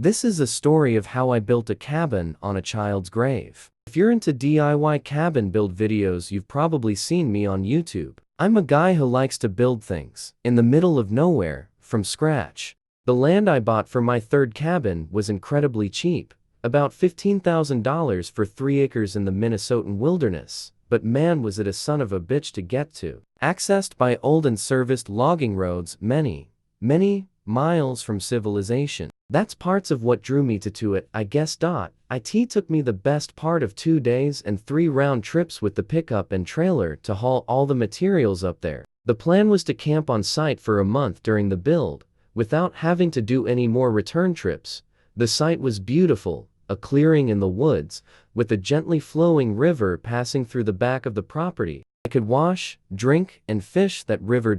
This is a story of how I built a cabin on a child's grave. If you're into DIY cabin build videos, you've probably seen me on YouTube. I'm a guy who likes to build things in the middle of nowhere, from scratch. The land I bought for my third cabin was incredibly cheap, about $15,000 for 3 acres in the Minnesotan wilderness. But man, was it a son of a bitch to get to. Accessed by old and serviced logging roads many miles from civilization. That's parts of what drew me to it, I guess. It took me the best part of 2 days and 3 round trips with the pickup and trailer to haul all the materials up there. The plan was to camp on site for a month during the build, without having to do any more return trips. The site was beautiful, a clearing in the woods, with a gently flowing river passing through the back of the property. I could wash, drink, and fish that river.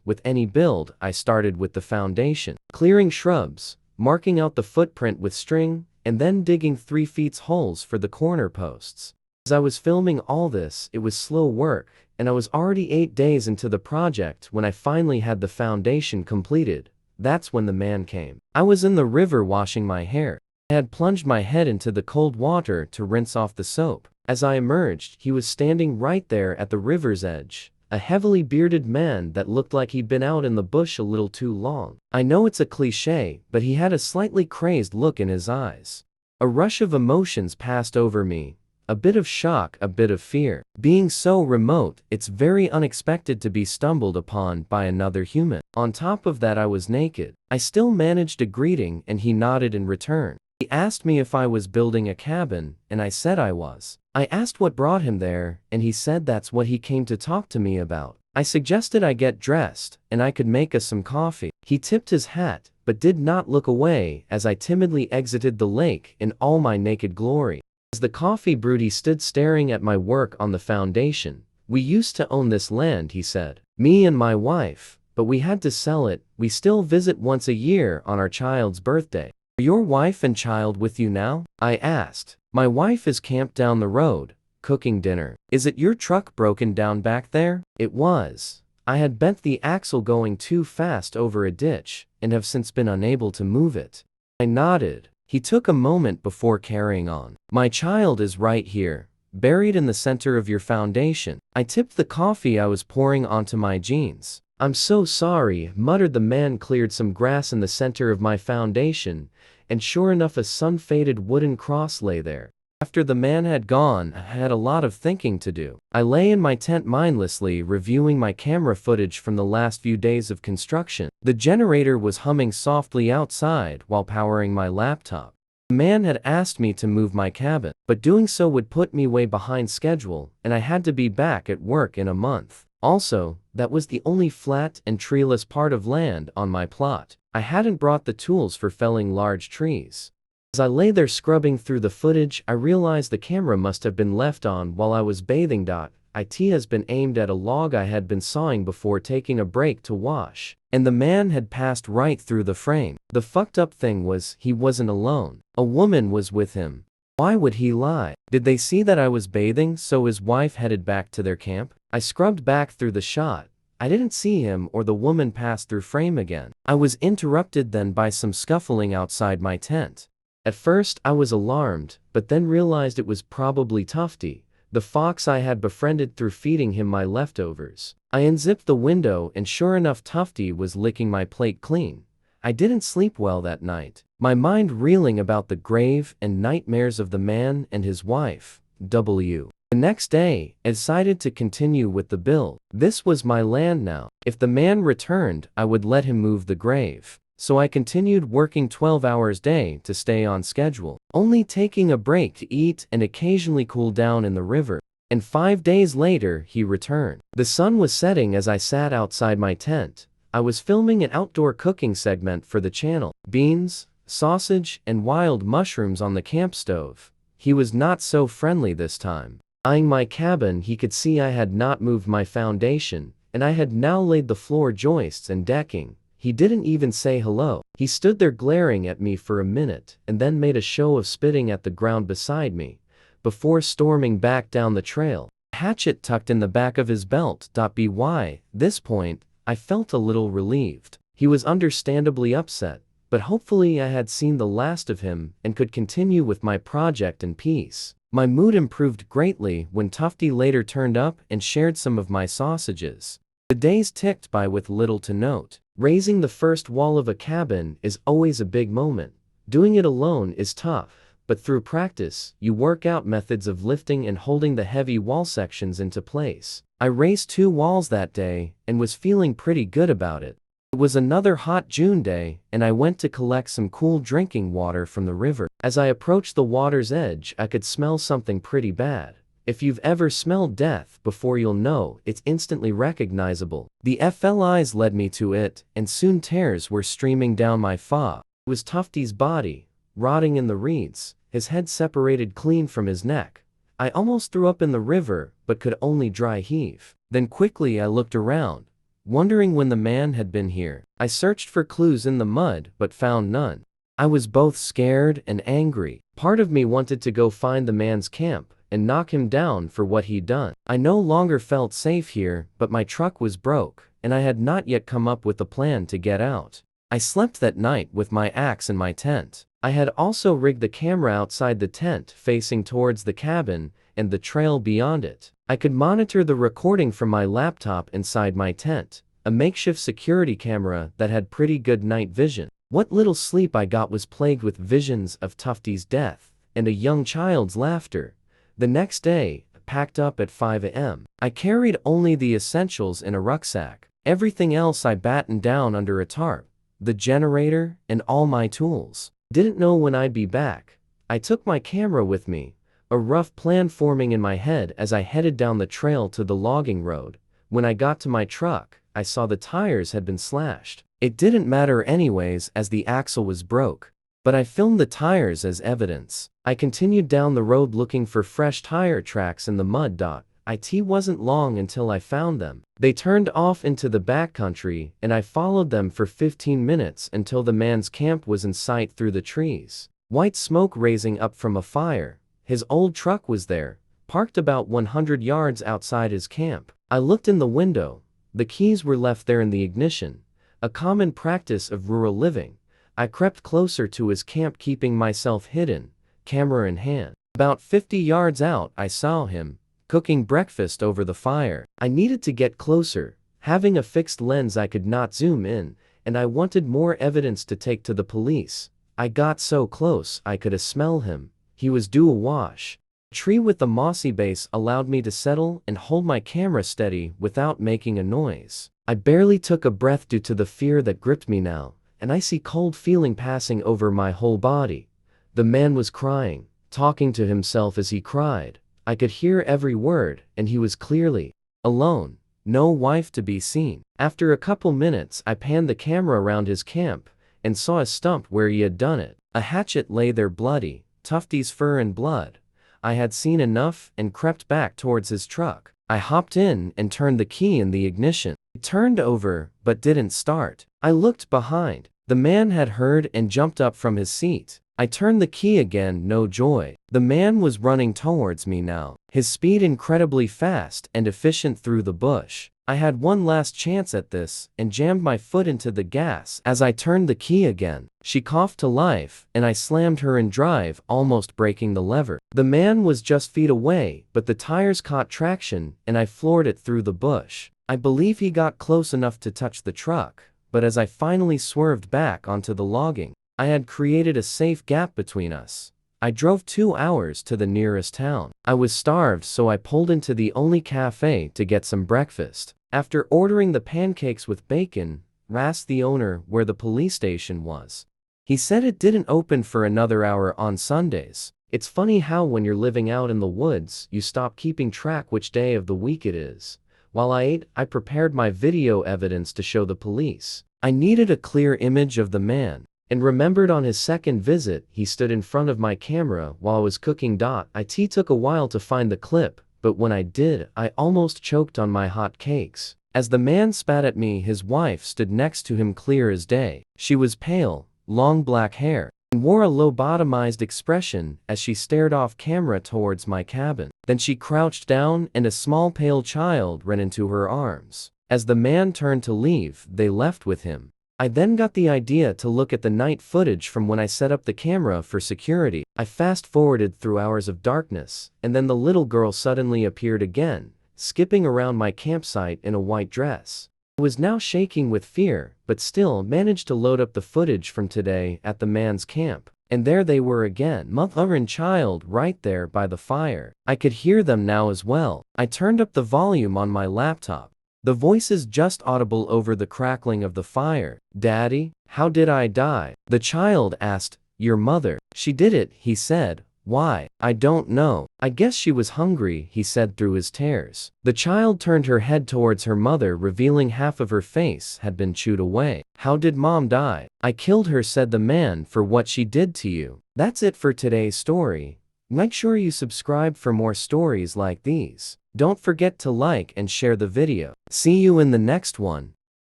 With any build, I started with the foundation, clearing shrubs, marking out the footprint with string, and then digging 3 feet holes for the corner posts. As I was filming all this, it was slow work, and I was already 8 days into the project when I finally had the foundation completed. That's when the man came. I was in the river washing my hair. I had plunged my head into the cold water to rinse off the soap. As I emerged, he was standing right there at the river's edge, a heavily bearded man that looked like he'd been out in the bush a little too long. I know it's a cliche, but he had a slightly crazed look in his eyes. A rush of emotions passed over me. A bit of shock, a bit of fear. Being so remote, it's very unexpected to be stumbled upon by another human. On top of that, I was naked. I still managed a greeting, and he nodded in return. He asked me if I was building a cabin, and I said I was. I asked what brought him there, and he said that's what he came to talk to me about. I suggested I get dressed, and I could make us some coffee. He tipped his hat, but did not look away as I timidly exited the lake in all my naked glory. As the coffee brewed, he stood staring at my work on the foundation. "We used to own this land," he said. "Me and my wife, but we had to sell it. We still visit once a year on our child's birthday." "Are your wife and child with you now?" I asked. "My wife is camped down the road, cooking dinner." "Is it your truck broken down back there?" It was. I had bent the axle going too fast over a ditch, and have since been unable to move it. I nodded. He took a moment before carrying on. "My child is right here, buried in the center of your foundation." I tipped the coffee I was pouring onto my jeans. "I'm so sorry," muttered the man. Cleared some grass in the center of my foundation, and sure enough, a sun-faded wooden cross lay there. After the man had gone, I had a lot of thinking to do. I lay in my tent mindlessly reviewing my camera footage from the last few days of construction. The generator was humming softly outside while powering my laptop. The man had asked me to move my cabin, but doing so would put me way behind schedule, and I had to be back at work in a month. Also, that was the only flat and treeless part of land on my plot. I hadn't brought the tools for felling large trees. As I lay there scrubbing through the footage, I realized the camera must have been left on while I was bathing. It has been aimed at a log I had been sawing before taking a break to wash, and the man had passed right through the frame. The fucked up thing was, he wasn't alone. A woman was with him. Why would he lie? Did they see that I was bathing, so his wife headed back to their camp? I scrubbed back through the shot. I didn't see him or the woman pass through frame again. I was interrupted then by some scuffling outside my tent. At first, I was alarmed, but then realized it was probably Tufty, the fox I had befriended through feeding him my leftovers. I unzipped the window, and sure enough, Tufty was licking my plate clean. I didn't sleep well that night, my mind reeling about the grave and nightmares of the man and his wife. The next day, I decided to continue with the build. This was my land now. If the man returned, I would let him move the grave. So I continued working 12 hours a day to stay on schedule, only taking a break to eat and occasionally cool down in the river. And 5 days later, he returned. The sun was setting as I sat outside my tent. I was filming an outdoor cooking segment for the channel. Beans, sausage, and wild mushrooms on the camp stove. He was not so friendly this time. Eyeing my cabin, he could see I had not moved my foundation, and I had now laid the floor joists and decking. He didn't even say hello. He stood there glaring at me for a minute, and then made a show of spitting at the ground beside me, before storming back down the trail, a hatchet tucked in the back of his belt. By this point, I felt a little relieved. He was understandably upset, but hopefully I had seen the last of him and could continue with my project in peace. My mood improved greatly when Tufty later turned up and shared some of my sausages. The days ticked by with little to note. Raising the first wall of a cabin is always a big moment. Doing it alone is tough, but through practice, you work out methods of lifting and holding the heavy wall sections into place. I raised 2 walls that day and was feeling pretty good about it. It was another hot June day, and I went to collect some cool drinking water from the river. As I approached the water's edge, I could smell something pretty bad. If you've ever smelled death before, you'll know it's instantly recognizable. The FLIs led me to it, and soon tears were streaming down my fob. It was Tufty's body, rotting in the reeds, his head separated clean from his neck. I almost threw up in the river, but could only dry heave. Then quickly I looked around, wondering when the man had been here. I searched for clues in the mud, but found none. I was both scared and angry. Part of me wanted to go find the man's camp and knock him down for what he'd done. I no longer felt safe here, but my truck was broke, and I had not yet come up with a plan to get out. I slept that night with my axe in my tent. I had also rigged the camera outside the tent facing towards the cabin and the trail beyond it. I could monitor the recording from my laptop inside my tent, a makeshift security camera that had pretty good night vision. What little sleep I got was plagued with visions of Tufty's death and a young child's laughter. The next day, packed up at 5 a.m. I carried only the essentials in a rucksack. Everything else I battened down under a tarp, the generator, and all my tools. Didn't know when I'd be back. I took my camera with me, a rough plan forming in my head as I headed down the trail to the logging road. When I got to my truck, I saw the tires had been slashed. It didn't matter anyways as the axle was broke, but I filmed the tires as evidence. I continued down the road looking for fresh tire tracks in the mud. It wasn't long until I found them. They turned off into the backcountry, and I followed them for 15 minutes until the man's camp was in sight through the trees. White smoke raising up from a fire. His old truck was there, parked about 100 yards outside his camp. I looked in the window. The keys were left there in the ignition, a common practice of rural living. I crept closer to his camp, keeping myself hidden, camera in hand. About 50 yards out, I saw him, cooking breakfast over the fire. I needed to get closer. Having a fixed lens, I could not zoom in, and I wanted more evidence to take to the police. I got so close I could smell him. He was due a wash. A tree with a mossy base allowed me to settle and hold my camera steady without making a noise. I barely took a breath due to the fear that gripped me now, an icy cold feeling passing over my whole body. The man was crying, talking to himself as he cried. I could hear every word, and he was clearly alone, no wife to be seen. After a couple minutes, I panned the camera around his camp and saw a stump where he had done it. A hatchet lay there bloody, Tufty's fur and blood. I had seen enough and crept back towards his truck. I hopped in and turned the key in the ignition. It turned over, but didn't start. I looked behind. The man had heard and jumped up from his seat. I turned the key again, no joy. The man was running towards me now, his speed incredibly fast and efficient through the bush. I had one last chance at this and jammed my foot into the gas as I turned the key again. She coughed to life, and I slammed her in drive, almost breaking the lever. The man was just feet away, but the tires caught traction, and I floored it through the bush. I believe he got close enough to touch the truck, but as I finally swerved back onto the logging, I had created a safe gap between us. I drove 2 hours to the nearest town. I was starved, so I pulled into the only cafe to get some breakfast. After ordering the pancakes with bacon, I asked the owner where the police station was. He said it didn't open for another hour on Sundays. It's funny how when you're living out in the woods, you stop keeping track which day of the week it is. While I ate, I prepared my video evidence to show the police. I needed a clear image of the man, and remembered on his second visit, he stood in front of my camera while I was cooking. It took a while to find the clip, but when I did, I almost choked on my hot cakes. As the man spat at me, his wife stood next to him clear as day. She was pale, long black hair, and wore a lobotomized expression as she stared off camera towards my cabin. Then she crouched down and a small pale child ran into her arms. As the man turned to leave, they left with him. I then got the idea to look at the night footage from when I set up the camera for security. I fast-forwarded through hours of darkness, and then the little girl suddenly appeared again, skipping around my campsite in a white dress. I was now shaking with fear, but still managed to load up the footage from today at the man's camp. And there they were again, mother and child right there by the fire. I could hear them now as well. I turned up the volume on my laptop. The voices just audible over the crackling of the fire. "Daddy, how did I die?" The child asked. "Your mother. She did it," he said. "Why?" "I don't know. I guess she was hungry," he said through his tears. The child turned her head towards her mother, revealing half of her face had been chewed away. "How did mom die?" "I killed her," said the man, "for what she did to you." That's it for today's story. Make sure you subscribe for more stories like these. Don't forget to like and share the video. See you in the next one.